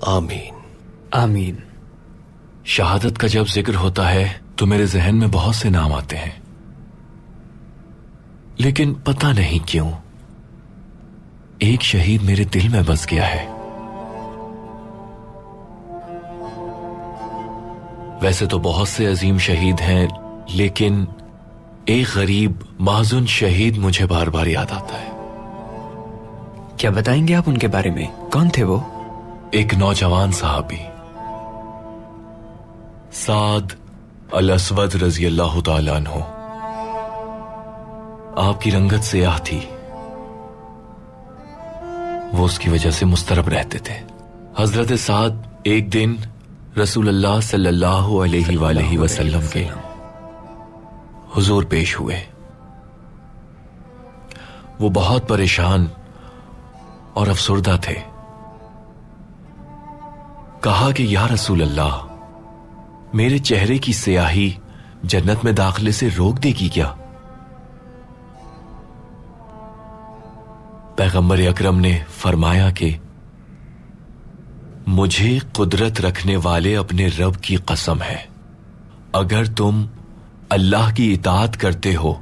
آمین آمین۔ شہادت کا جب ذکر ہوتا ہے تو میرے ذہن میں بہت سے نام آتے ہیں، لیکن پتہ نہیں کیوں ایک شہید میرے دل میں بس گیا ہے۔ ویسے تو بہت سے عظیم شہید ہیں، لیکن ایک غریب معذون شہید مجھے بار بار یاد آتا ہے۔ کیا بتائیں گے آپ ان کے بارے میں؟ کون تھے وہ؟ ایک نوجوان صحابی سعد الاسود رضی اللہ تعالیٰ عنہ۔ آپ کی رنگت سیاہ تھی، وہ اس کی وجہ سے مضطرب رہتے تھے۔ حضرت سعد ایک دن رسول اللہ صلی اللہ علیہ وآلہ وسلم کے حضور پیش ہوئے۔ وہ بہت پریشان اور افسردہ تھے۔ کہا کہ یا رسول اللہ، میرے چہرے کی سیاہی جنت میں داخلے سے روک دے گی کیا؟ پیغمبر اکرم نے فرمایا کہ مجھے قدرت رکھنے والے اپنے رب کی قسم ہے، اگر تم اللہ کی اطاعت کرتے ہو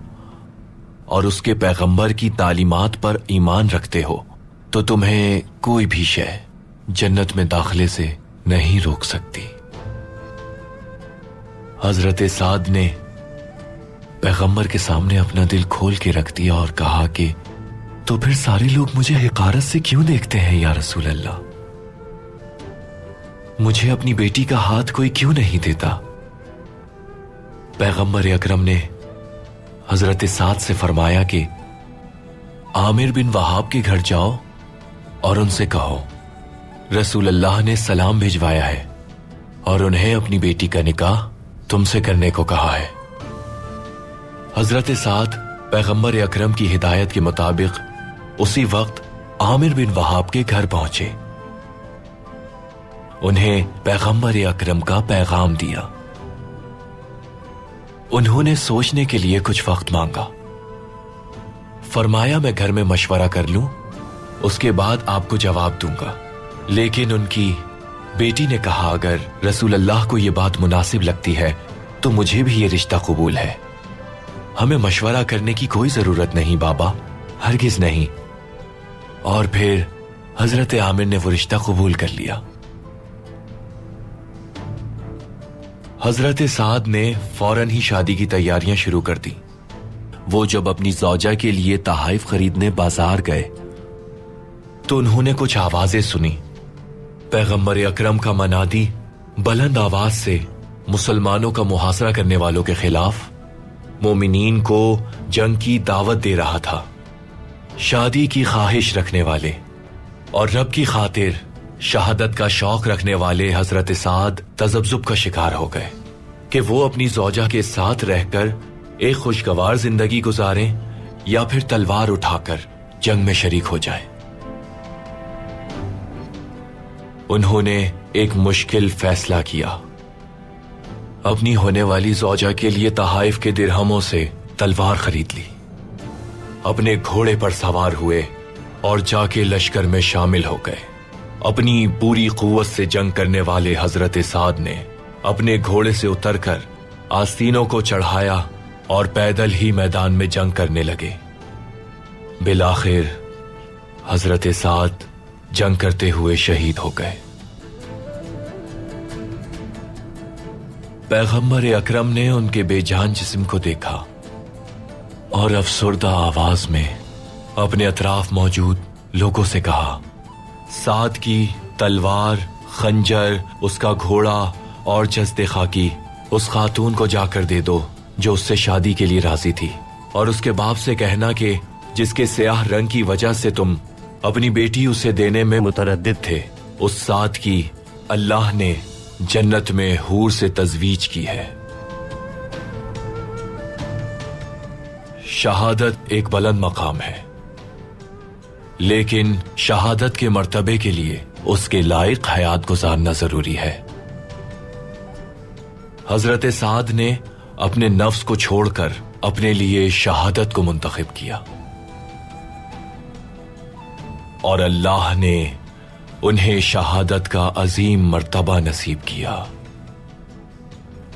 اور اس کے پیغمبر کی تعلیمات پر ایمان رکھتے ہو تو تمہیں کوئی بھی شے جنت میں داخلے سے نہیں روک سکتی۔ حضرت سعد نے پیغمبر کے سامنے اپنا دل کھول کے رکھ دیا اور کہا کہ تو پھر سارے لوگ مجھے حقارت سے کیوں دیکھتے ہیں یا رسول اللہ؟ مجھے اپنی بیٹی کا ہاتھ کوئی کیوں نہیں دیتا؟ پیغمبر اکرم نے حضرت سعد سے فرمایا کہ عامر بن وہاب کے گھر جاؤ اور ان سے کہو رسول اللہ نے سلام بھیجوایا ہے اور انہیں اپنی بیٹی کا نکاح تم سے کرنے کو کہا ہے۔ حضرت سعد پیغمبر اکرم کی ہدایت کے مطابق اسی وقت عامر بن وہاب کے گھر پہنچے، انہیں پیغمبر اکرم کا پیغام دیا۔ انہوں نے سوچنے کے لیے کچھ وقت مانگا، فرمایا میں گھر میں مشورہ کر لوں، اس کے بعد آپ کو جواب دوں گا۔ لیکن ان کی بیٹی نے کہا اگر رسول اللہ کو یہ بات مناسب لگتی ہے تو مجھے بھی یہ رشتہ قبول ہے، ہمیں مشورہ کرنے کی کوئی ضرورت نہیں بابا، ہرگز نہیں۔ اور پھر حضرت عامر نے وہ رشتہ قبول کر لیا۔ حضرت سعد نے فوراً ہی شادی کی تیاریاں شروع کر دی۔ وہ جب اپنی زوجہ کے لیے تحائف خریدنے بازار گئے تو انہوں نے کچھ آوازیں سنی۔ پیغمبر اکرم کا منادی بلند آواز سے مسلمانوں کا محاصرہ کرنے والوں کے خلاف مومنین کو جنگ کی دعوت دے رہا تھا۔ شادی کی خواہش رکھنے والے اور رب کی خاطر شہادت کا شوق رکھنے والے حضرت سعد تذبذب کا شکار ہو گئے کہ وہ اپنی زوجہ کے ساتھ رہ کر ایک خوشگوار زندگی گزاریں یا پھر تلوار اٹھا کر جنگ میں شریک ہو جائیں۔ انہوں نے ایک مشکل فیصلہ کیا، اپنی ہونے والی زوجہ کے لیے تحائف کے درہموں سے تلوار خرید لی، اپنے گھوڑے پر سوار ہوئے اور جا کے لشکر میں شامل ہو گئے۔ اپنی پوری قوت سے جنگ کرنے والے حضرت سعد نے اپنے گھوڑے سے اتر کر آستینوں کو چڑھایا اور پیدل ہی میدان میں جنگ کرنے لگے۔ بالآخر حضرت سعد جنگ کرتے ہوئے شہید ہو گئے۔ پیغمبر اکرم نے ان کے بے جان جسم کو دیکھا اور افسردہ آواز میں اپنے اطراف موجود لوگوں سے کہا سعد کی تلوار، خنجر، اس کا گھوڑا اور جسد خاکی اس خاتون کو جا کر دے دو جو اس سے شادی کے لیے راضی تھی، اور اس کے باپ سے کہنا کہ جس کے سیاہ رنگ کی وجہ سے تم اپنی بیٹی اسے دینے میں متردد تھے، اس سعد کی اللہ نے جنت میں حور سے تزویج کی ہے۔ شہادت ایک بلند مقام ہے، لیکن شہادت کے مرتبے کے لیے اس کے لائق حیات گزارنا ضروری ہے۔ حضرت سعد نے اپنے نفس کو چھوڑ کر اپنے لیے شہادت کو منتخب کیا، اور اللہ نے انہیں شہادت کا عظیم مرتبہ نصیب کیا.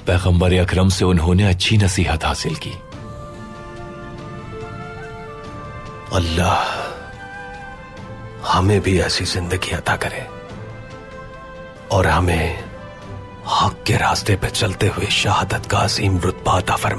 پیغمبر اکرم سے انہوں نے اچھی نصیحت حاصل کی. اللہ ہمیں بھی ایسی زندگی عطا کرے اور ہمیں حق کے راستے پہ چلتے ہوئے شہادت کا عظیم رتبہ عطا فرمائے.